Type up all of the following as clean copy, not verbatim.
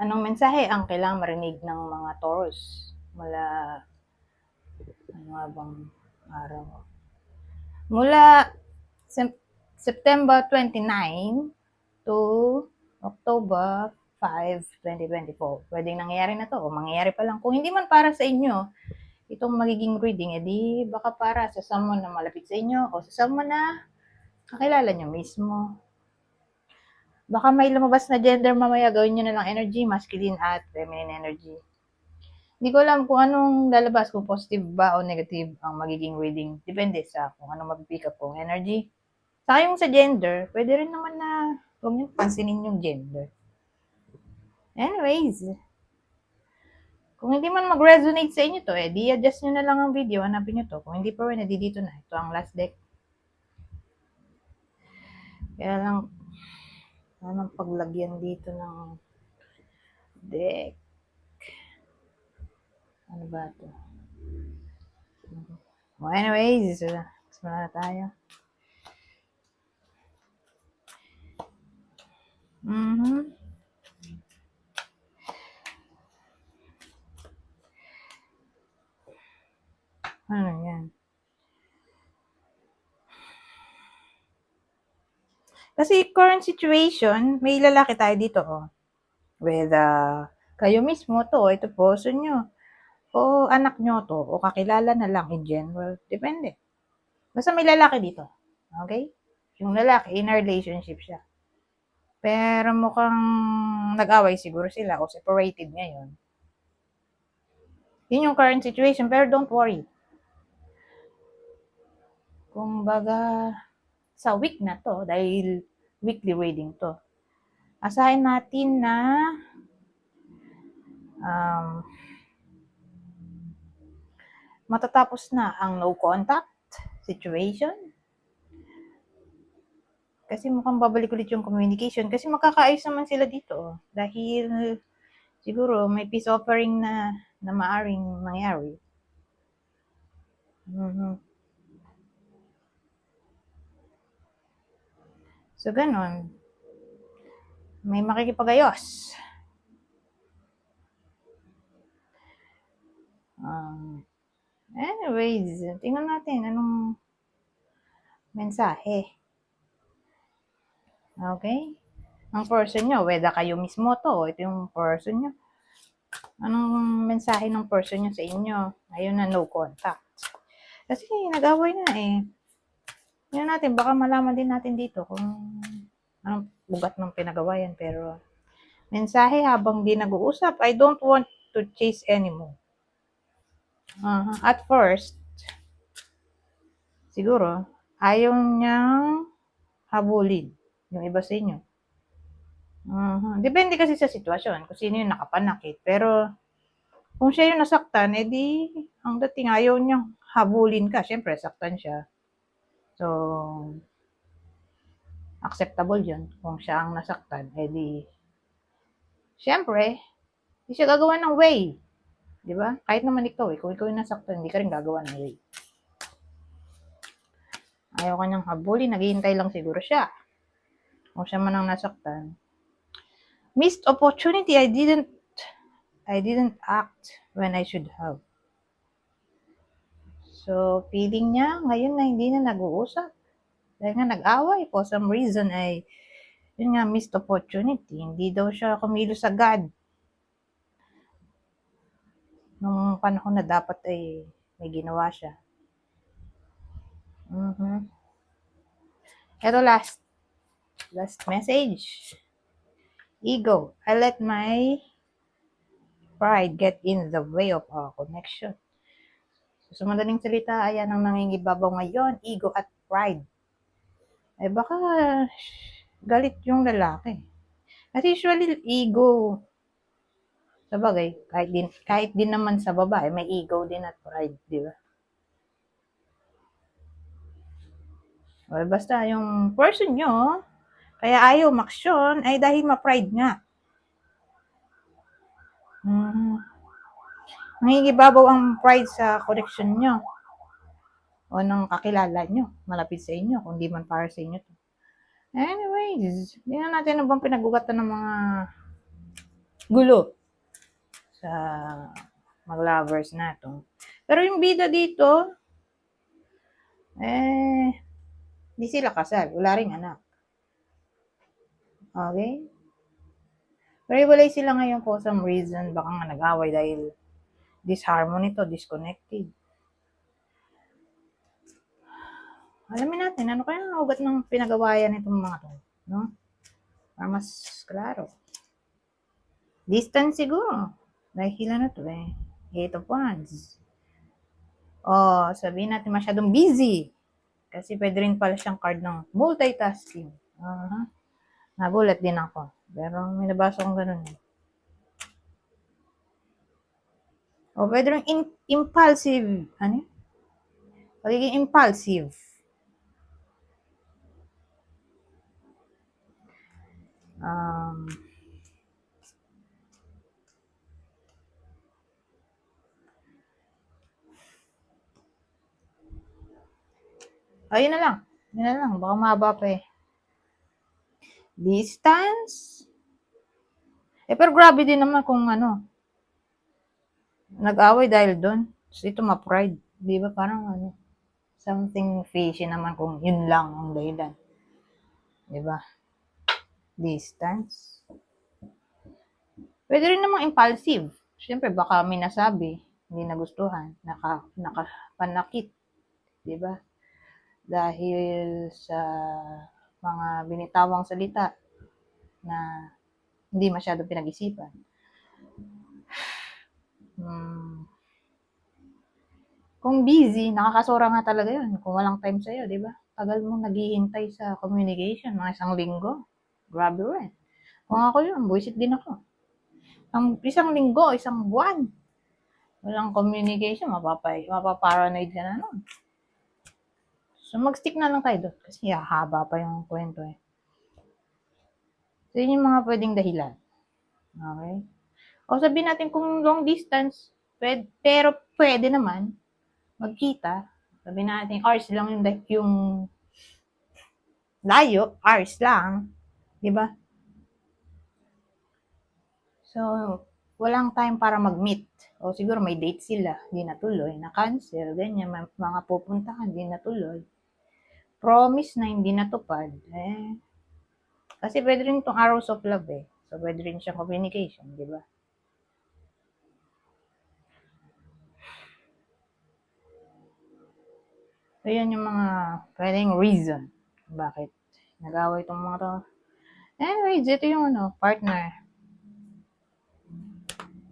Anong mensahe ang kailangang marinig ng mga Taurus mula ano nga bang araw? Mula September 29 to October 5, 2024. Pwedeng nangyayari na to o mangyayari pa lang. Kung hindi man para sa inyo, itong magiging reading, edi baka para sa someone na malapit sa inyo o sa someone na kakilala nyo mismo. Baka may lumabas na gender mamaya, gawin nyo na lang energy, masculine at feminine energy. Hindi ko alam kung anong lalabas, kung positive ba o negative ang magiging reading. Depende sa kung anong mag-pick up kong energy. Saka yung sa gender, pwede rin naman na huwag nyo pansinin yung gender. Anyways, kung hindi man mag-resonate sa inyo to, di-adjust nyo na lang ang video, hanapin nyo to. Kung hindi pa rin, dito na. Ito ang last deck. Kaya lang, anong paglagyan dito ng deck? Ano ba ito? Well, anyways, simula na tayo. Ano yan? Kasi current situation, may lalaki tayo dito, oh. Whether kayo mismo to, ito person nyo, o anak nyo to, o kakilala na lang in general, depende. Basta may lalaki dito, okay? Yung lalaki, in a relationship siya. Pero mukhang nag-away siguro sila o separated ngayon. Yun yung current situation, pero don't worry. Kung baga, sa week na to, dahil weekly reading to, asahin natin na matatapos na ang no contact situation. Kasi mukhang babalik ulit yung communication. Kasi magkakaayos naman sila dito. Dahil siguro may peace offering na maaring mangyari. So, ganon. May makikipagayos. Anyways, tingnan natin anong mensahe. Okay? Ang person nyo, whether kayo mismo to, ito yung person nyo. Anong mensahe ng person nyo sa inyo? Ayun na, no contact. Kasi nag-away na eh. Yun natin, baka malaman din natin dito kung anong bugat ng pinagawayan. Pero, mensahe habang di nag-uusap, I don't want to chase anymore. At first, siguro, ayaw niyang habulin yung iba sa inyo. Depende kasi sa sitwasyon, kung sino yung nakapanakit. Pero, kung siya yung nasaktan, edi, ang dating ayaw niyang habulin ka. Siyempre, saktan siya. So, acceptable yun. Kung siya ang nasaktan, edi, siyempre, hindi siya gagawa ng way. Di ba? Kahit naman ikaw, kung ikaw yung nasaktan, hindi ka rin gagawa ng way. Ayaw ka niyang habulin, naghihintay lang siguro siya. Kung siya man ang nasaktan. Missed opportunity, I didn't act when I should have. So, feeling niya, ngayon na hindi na nag-uusap. Dahil nga nag-away, for some reason ay, yun nga, missed opportunity. Hindi daw siya kumilos agad. Nung panahon na dapat ay may ginawa siya. Ito last message. Ego, I let my pride get in the way of our connection. So, sa madaling salita, ayan ang nangingibabaw ngayon, ego at pride. Baka galit yung lalaki. Kasi usually, ego, sa bagay, kahit din naman sa babae, may ego din at pride, di ba? Well, basta yung person nyo, kaya ayaw maksyon, ay dahil ma-pride nga. Nangingibabaw ang pride sa connection nyo o ng kakilala nyo, malapit sa inyo, kung di man para sa inyo to. Anyways, hindi na natin ano bang pinagugatan ng mga gulo sa mag-lovers na to. Pero yung bida dito, di sila kasal. Wala ring anak. Okay? Pero iwalay sila ngayon for some reason. Baka nga nag-away dahil disharmony to, disconnected. Alamin natin, ano kaya ang ugat ng pinagawayan nitong mga to, no? Para mas klaro. Distance siguro. Dahil ano to eh. 8 of Wands. Sabihin natin masyadong busy. Kasi pwede rin pala siyang card ng multitasking. Nagulat din ako. Pero may nabasa kong ganun eh. Pwede rin impulsive. Ano? Pagiging impulsive. Yun na lang. Yun na lang. Baka mahaba pa eh. Distance. Pero grabe din naman kung ano. Nag-away dahil doon. So, ito ma-pride. Di ba? Parang ano. Something fishy naman kung yun lang ang dahilan. Di ba? Distance. Pwede rin namang impulsive. Siyempre, baka may nasabi, hindi nagustuhan, nakapanakit. Di ba? Dahil sa mga binitawang salita na hindi masyado pinag-isipan. Kung busy, nakakasura nga talaga yun. Kung walang time sa'yo, di ba? Tagal mong naghihintay sa communication, mga 1 linggo. Grabe rin. Kung ako yun, buisit din ako. Ang 1 linggo, 1 buwan. Walang communication, mapaparanoid ka na nun. So, mag-stick na lang tayo doon. Kasi haba pa yung kwento eh. So, yun yung mga pwedeng dahilan. Okay? O sabihin natin kung long distance, pero pwede naman magkita. Sabihin natin, hours lang yung layo, hours lang. Diba? So, walang time para mag-meet. O siguro may date sila, di natuloy, na-cancel, ganyan, mga pupuntahan, di natuloy. Promise na hindi natupad. Kasi pwede rin itong arrows of love eh. So, pwede rin siyang communication, di ba? So, yan yung mga pwedeng reason bakit nag-away itong mga to. Anyways, ito yung partner.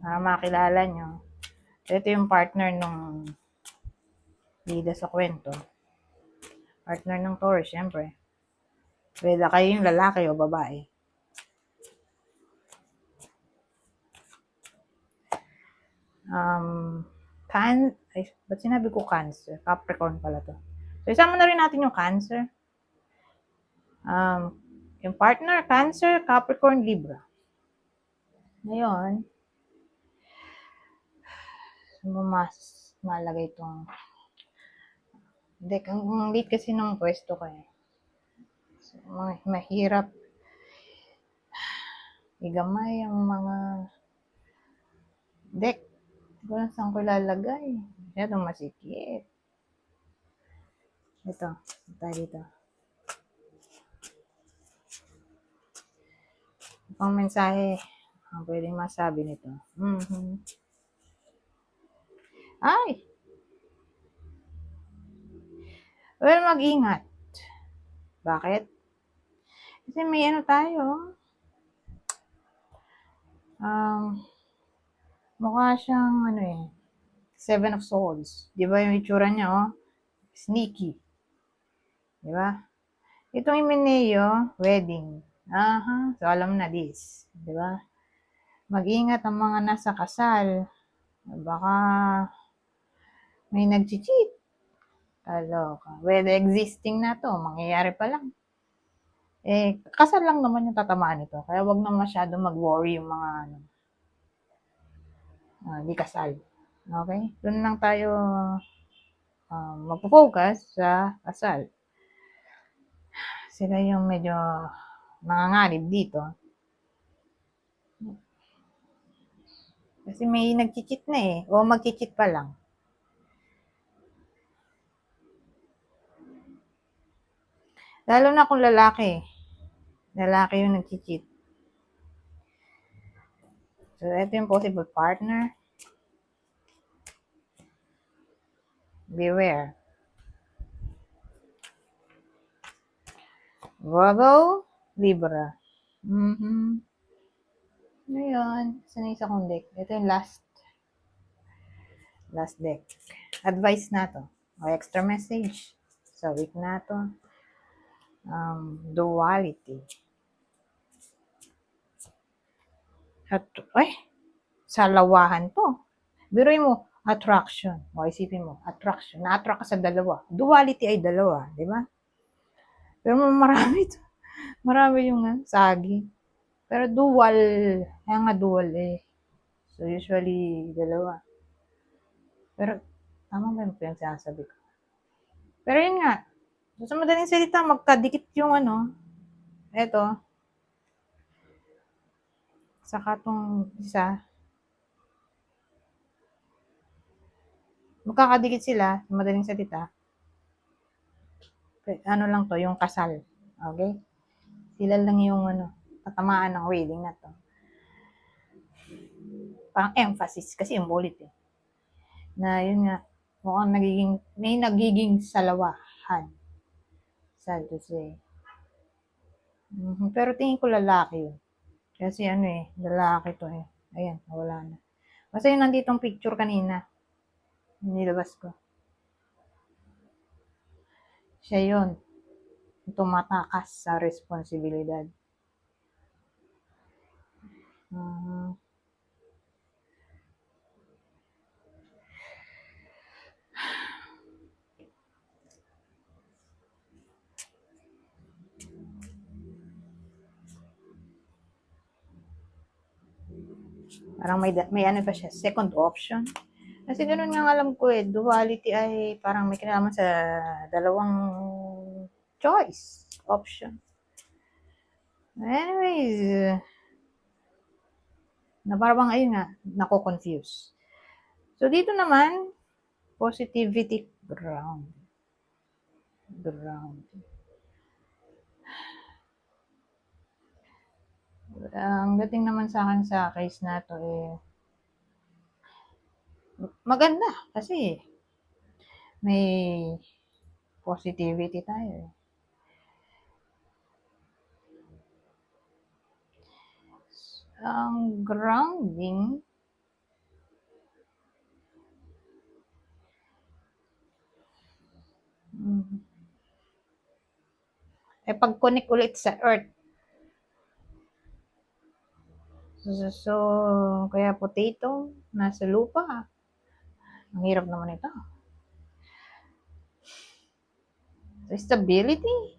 Para makilala nyo. Ito yung partner nung bida sa kwento. Partner ng Taurus, syempre. Pwede kayo yung lalaki o babae. Ba't sinabi ko Cancer? Capricorn pala to. So, isama na rin natin yung Cancer. Yung partner, Cancer, Capricorn, Libra. Ngayon, mas malagay itong deck. Ang late kasi ng pwesto ko eh. So, mahirap igamay ang mga deck. Hindi ko lang saan ko ilalagay. Masyadong masikip. Ito. Tayo dito. Ang mensahe ang pwedeng masabi nito. Ay! Well, mag-ingat. Bakit? Kasi may tayo. Mukha siyang 7 of Swords. Di ba yung itsura niya, sneaky. Di ba? Itong Himeneo, wedding. So alam na this. Di ba? Mag-ingat ang mga nasa kasal. Baka may nag-cheat. Kaloka. Whether existing na to, mangyayari pa lang. Kasal lang naman yung tatamaan nito. Kaya wag na masyado mag-worry yung mga di kasal. Okay? Doon lang tayo magpo-focus sa kasal. Sila yung medyo nanganganib dito. Kasi may nagchi-cheat na eh. O magchi-cheat pa lang. Lalo na kung lalaki. Lalaki yung nagchi-cheat. So, ito yung possible partner. Beware. Virgo, Libra. Ngayon, saan yung isa kong deck? Ito yung last deck. Advice na to. O extra message sa week na to. Duality. At, salawahan to. Biruin mo, attraction. O isipin mo, attraction. Na-attract ka sa dalawa. Duality ay dalawa, di ba? Pero marami to. Marami yung sagi. Pero dual, kaya nga dual eh. So usually, dalawa. Pero, tama ba yung pinagsasabi ko? Pero yun nga, sa madaling salita, magkadikit yung eto, saka tong isa, magkakadikit sila, sa madaling salita, ano lang to, yung kasal. Okay? Sila lang yung tatamaan ng reading na to. Parang emphasis, kasi yung ulit eh. Na yun nga, mukhang may nagiging salawahan. Sad to say. Pero tingin ko lalaki yun. Kasi lalaki to eh. Ayan, wala na. Basta yung nanditong picture kanina, nilabas ko. Siya yun. Tumatakas sa responsibilidad. Parang may ano pa siya, second option. Kasi ganun nga alam ko eh, duality ay parang may kinalaman sa dalawang choice, option. Anyways, na parang ayun nga, nako-confuse. So dito naman, positivity ground. Ang dating naman sa akin sa case na to eh, maganda kasi may positivity tayo eh. Ang grounding, pag-connect ulit sa earth. So, kaya potato, nasa lupa. Ang hirap naman ito. So, stability.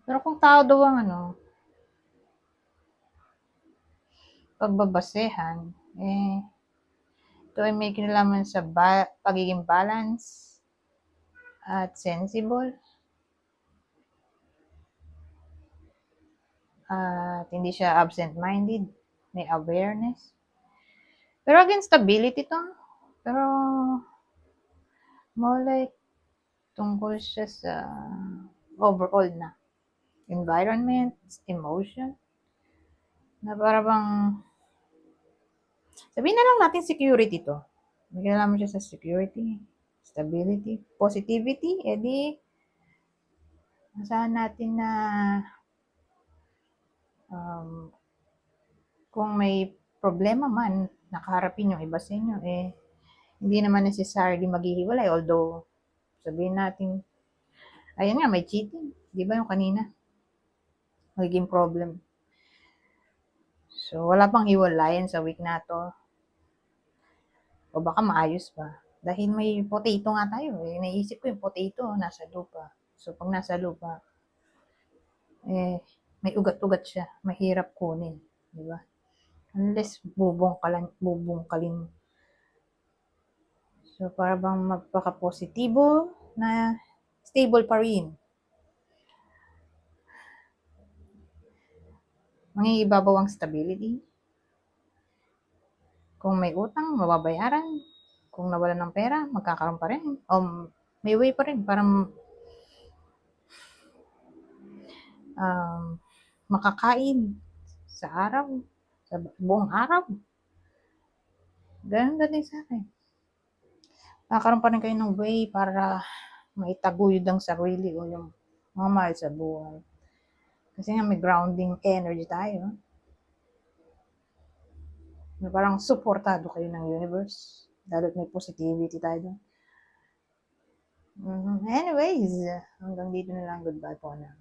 Pero kung tao daw ang pagbabasehan, ito ay may kinalaman sa pagiging balance at sensible. At hindi siya absent-minded. May awareness. Pero again, stability to. Pero more like tungkol siya sa overall na environment, emotion. Na para bang sabihin na lang natin security to. May kinalaman siya sa security, stability, positivity, edi asahan natin na kung may problema man nakaharapin yung iba sa inyo, hindi naman necessarily maghihiwalay. Although, sabihin natin, ayun nga, may cheating. Di ba yung kanina? Magiging problem. So, wala pang hiwalayan sa week na to. O baka maayos pa. Dahil may potato nga tayo. Naisip ko yung potato, nasa lupa. So, pag nasa lupa, may ugat-ugat siya. Mahirap kunin. Di ba? Unless bubungkalin. So, para bang magpaka-positibo na stable pa rin. mangingibabaw ang stability. Kung may utang, mababayaran. Kung nawalan ng pera, magkakaroon pa rin. O may way pa rin para makakain sa araw, sa buong araw. Ganun din sa akin. Nakakaroon pa rin kayo ng way para maitaguyod ang sarili o yung mga mahal sa buhay. Kasi nga may grounding energy tayo. Na parang supportado kayo ng universe. Lalo't may positivity tayo doon. Anyways, hanggang dito na lang. Goodbye po na.